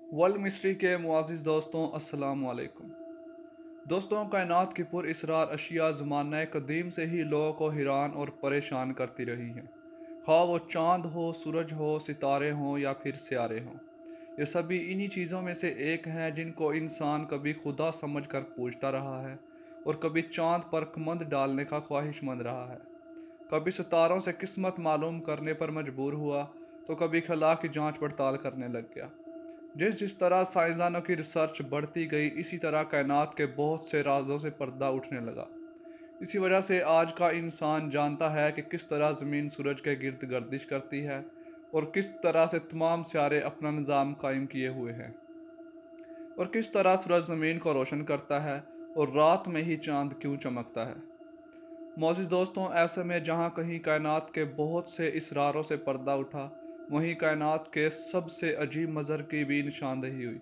World mystery के मुआज़िज़ दोस्तों अस्सलाम वालेकुम। दोस्तों, कायनात की पुरअसरार अशिया ज़माना कदीम से ही लोगों को हैरान और परेशान करती रही हैं। ख्वाह वो चाँद हो, सूरज हो, सितारे हों या फिर सियारे हों, ये सभी इन्हीं चीज़ों में से एक हैं जिनको इंसान कभी खुदा समझकर पूजता रहा है और कभी चाँद पर कमंद डालने का ख्वाहिशमंद रहा है। कभी सितारों से किस्मत मालूम करने पर मजबूर हुआ तो कभी खला की जांच पड़ताल करने लग गया। जिस जिस तरह साइंसदानों की रिसर्च बढ़ती गई, इसी तरह कायनात के बहुत से राजों से पर्दा उठने लगा। इसी वजह से आज का इंसान जानता है कि किस तरह ज़मीन सूरज के गिर्द गर्दिश करती है और किस तरह से तमाम सियारे अपना निज़ाम कायम किए हुए हैं और किस तरह सूरज ज़मीन को रोशन करता है और रात में ही चांद क्यों चमकता है। मोअज़्ज़िज़ दोस्तों, ऐसे में जहाँ कहीं कायनात के बहुत से इसरारों से पर्दा उठा, वहीं कायनात के सबसे अजीब मंज़र की भी निशानदही हुई,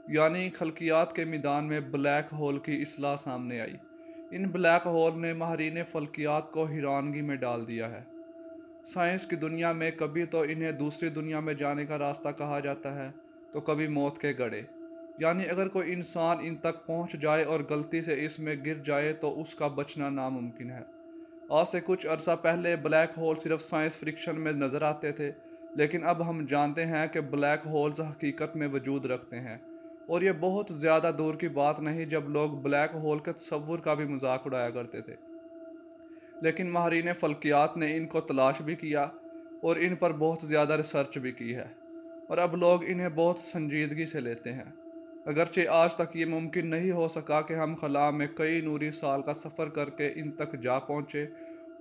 यानी खल्कियात के मैदान में ब्लैक होल की इस्लाह सामने आई। इन ब्लैक होल ने माहिरीन फ़ल्कियात को हैरानगी में डाल दिया है। साइंस की दुनिया में कभी तो इन्हें दूसरी दुनिया में जाने का रास्ता कहा जाता है, तो कभी मौत के गड्ढे, यानी अगर कोई इंसान इन तक पहुंच जाए और गलती से इसमें गिर जाए तो उसका बचना नामुमकिन है। आज से कुछ अरसा पहले ब्लैक होल सिर्फ साइंस फिक्शन में नज़र आते थे, लेकिन अब हम जानते हैं कि ब्लैक होल्स हकीकत में वजूद रखते हैं। और ये बहुत ज़्यादा दूर की बात नहीं जब लोग ब्लैक होल के तस्वुर का भी मजाक उड़ाया करते थे, लेकिन माहिरीन फ़ल्कियात ने इनको तलाश भी किया और इन पर बहुत ज़्यादा रिसर्च भी की है, और अब लोग इन्हें बहुत संजीदगी से लेते हैं। अगरचे आज तक ये मुमकिन नहीं हो सका कि हम खला में कई नूरी साल का सफ़र करके इन तक जा पहुँचे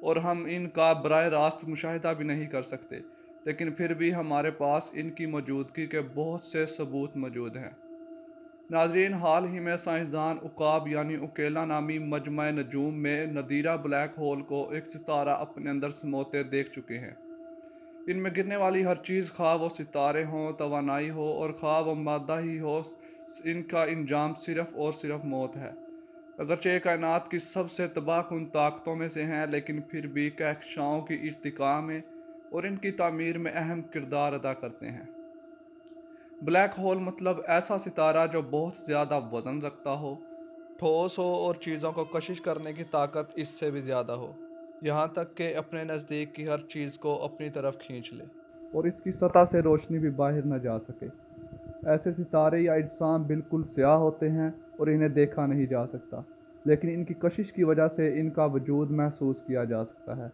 और हम इनका बराह रास्त मुशाहिदा भी नहीं कर सकते, लेकिन फिर भी हमारे पास इनकी मौजूदगी के बहुत से सबूत मौजूद हैं। नाजरीन, हाल ही में साइंसदान उकाब यानी उकेला नामी मजमा नजूम में नदीरा ब्लैक होल को एक सितारा अपने अंदर समोते देख चुके हैं। इनमें गिरने वाली हर चीज़, खा वो सितारे हों, तवानाई हो और खा वो मादा ही हो, इनका इंजाम सिर्फ और सिर्फ मौत है। अगरचे कायनात की सबसे तबाहकुन ताकतों में से हैं, लेकिन फिर भी कहकशाओं की इर्तिका में और इनकी तामीर में अहम किरदार अदा करते हैं। ब्लैक होल मतलब ऐसा सितारा जो बहुत ज़्यादा वज़न रखता हो, ठोस हो और चीज़ों को कशिश करने की ताकत इससे भी ज़्यादा हो, यहाँ तक कि अपने नज़दीक की हर चीज़ को अपनी तरफ खींच ले और इसकी सतह से रोशनी भी बाहर न जा सके। ऐसे सितारे या अजसाम बिल्कुल स्याह होते हैं और इन्हें देखा नहीं जा सकता, लेकिन इनकी कशिश की वजह से इनका वजूद महसूस किया जा सकता है।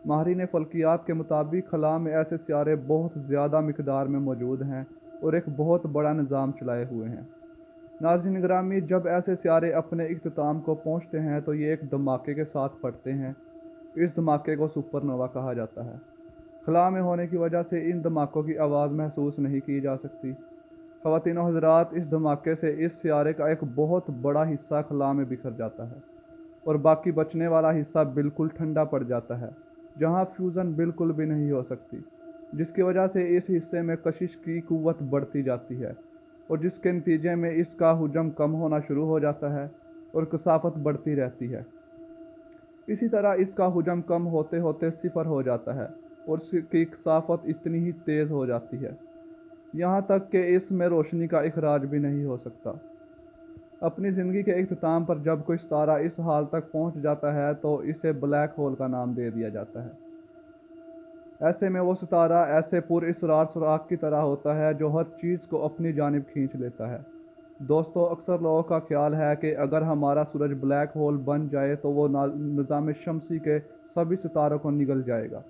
माहिरीन फ़ल्कियात के मुताबिक खला में ऐसे सियारे बहुत ज़्यादा मिकदार में मौजूद हैं और एक बहुत बड़ा निज़ाम चलाए हुए हैं। नाज़रीन ग्रामी, जब ऐसे सियारे अपने इख्तिताम को पहुँचते हैं तो ये एक धमाके के साथ फटते हैं। इस धमाके को सुपरनोवा कहा जाता है। खला में होने की वजह से इन धमाकों की आवाज़ महसूस नहीं की जा सकती। ख़वातीन व हज़रात, इस धमाके से इस सियारे का एक बहुत बड़ा हिस्सा खला में बिखर जाता है और बाकी बचने वाला हिस्सा बिल्कुल ठंडा पड़ जाता है, जहाँ फ्यूज़न बिल्कुल भी नहीं हो सकती, जिसकी वजह से इस हिस्से में कशिश की कुव्वत बढ़ती जाती है और जिसके नतीजे में इसका हुजम कम होना शुरू हो जाता है और कसाफत बढ़ती रहती है। इसी तरह इसका हुजम कम होते होते सिफर हो जाता है और इसकी कसाफत इतनी ही तेज़ हो जाती है, यहाँ तक कि इसमें रोशनी का इखराज भी नहीं हो सकता। अपनी ज़िंदगी के इख्तिताम पर जब कोई सितारा इस हाल तक पहुँच जाता है तो इसे ब्लैक होल का नाम दे दिया जाता है। ऐसे में वो सितारा ऐसे पुरअसरार सुराख की तरह होता है जो हर चीज़ को अपनी जानिब खींच लेता है। दोस्तों, अक्सर लोगों का ख्याल है कि अगर हमारा सूरज ब्लैक होल बन जाए तो वो निज़ाम शमसी के सभी सितारों को निगल जाएगा।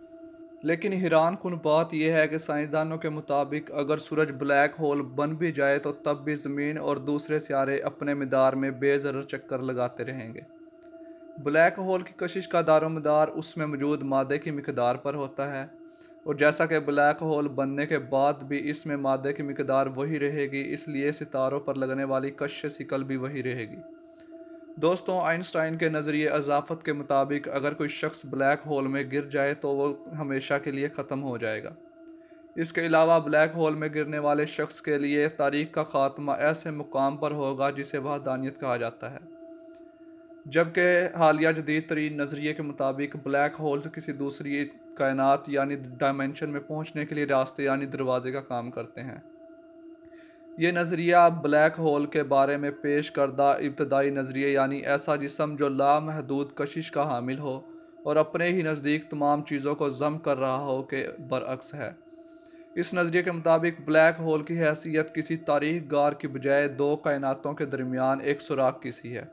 लेकिन हैरान कुन बात यह है कि साइंसदानों के मुताबिक अगर सूरज ब्लैक होल बन भी जाए तो तब भी ज़मीन और दूसरे सियारे अपने मदार में बेज़र चक्कर लगाते रहेंगे। ब्लैक होल की कशिश का दारोमदार उसमें मौजूद मादे की मिकदार पर होता है, और जैसा कि ब्लैक होल बनने के बाद भी इसमें मादे की मिकदार वही रहेगी, इसलिए सितारों पर लगने वाली कश सिकल भी वही रहेगी। दोस्तों, आइंस्टाइन के नज़रिए अज़ाफ़त के मुताबिक अगर कोई शख्स ब्लैक होल में गिर जाए तो वो हमेशा के लिए ख़त्म हो जाएगा। इसके अलावा ब्लैक होल में गिरने वाले शख्स के लिए तारीख़ का ख़ात्मा ऐसे मुकाम पर होगा जिसे वहदानियत कहा जाता है, जबकि हालिया जदीद तरीन नज़रिए के मुताबिक ब्लैक होल्स किसी दूसरी कायनात यानी डायमेंशन में पहुँचने के लिए रास्ते यानी दरवाजे का काम करते हैं। یہ نظریہ بلیک ہول کے بارے میں پیش کردہ ابتدائی نظریے یعنی ایسا جسم جو لامحدود کشش کا حامل ہو اور اپنے ہی نزدیک تمام چیزوں کو ضم کر رہا ہو کے برعکس ہے۔ اس نظریے کے مطابق بلیک ہول کی حیثیت کسی تاریک غار کی بجائے دو کائناتوں کے درمیان ایک سوراخ کی سی ہے۔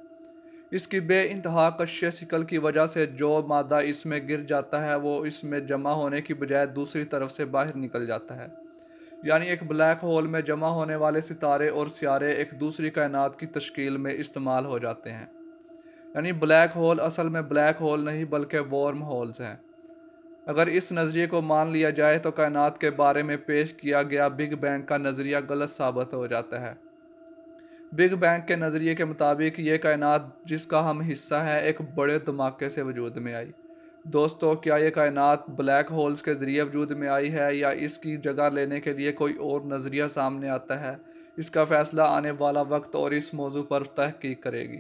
اس کی بے انتہا کشش ثقل کی وجہ سے جو مادہ اس میں گر جاتا ہے وہ اس میں جمع ہونے کی بجائے دوسری طرف سے باہر نکل جاتا ہے۔ یعنی ایک بلیک ہول میں جمع ہونے والے ستارے اور سیارے ایک دوسری کائنات کی تشکیل میں استعمال ہو جاتے ہیں۔ یعنی بلیک ہول اصل میں بلیک ہول نہیں بلکہ ورم ہولز ہیں۔ اگر اس نظریے کو مان لیا جائے تو کائنات کے بارے میں پیش کیا گیا بگ بینگ کا نظریہ غلط ثابت ہو جاتا ہے۔ بگ بینگ کے نظریے کے مطابق یہ کائنات جس کا ہم حصہ ہے ایک بڑے دھماکے سے وجود میں آئی۔ دوستو، کیا یہ کائنات بلیک ہولز کے ذریعے وجود میں آئی ہے یا اس کی جگہ لینے کے لیے کوئی اور نظریہ سامنے آتا ہے؟ اس کا فیصلہ آنے والا وقت اور اس موضوع پر تحقیق کرے گی۔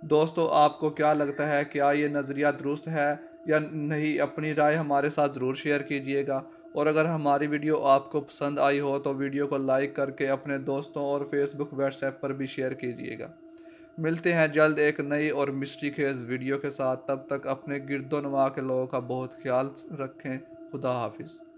دوستو، آپ کو کیا لگتا ہے، کیا یہ نظریہ درست ہے یا نہیں؟ اپنی رائے ہمارے ساتھ ضرور شیئر کیجیے گا، اور اگر ہماری ویڈیو آپ کو پسند آئی ہو تو ویڈیو کو لائک کر کے اپنے دوستوں اور فیس بک واٹس ایپ پر بھی شیئر کیجیے گا۔ ملتے ہیں جلد ایک نئی اور مسٹری خیز ویڈیو کے ساتھ، تب تک اپنے گرد و نواح کے لوگوں کا بہت خیال رکھیں۔ خدا حافظ۔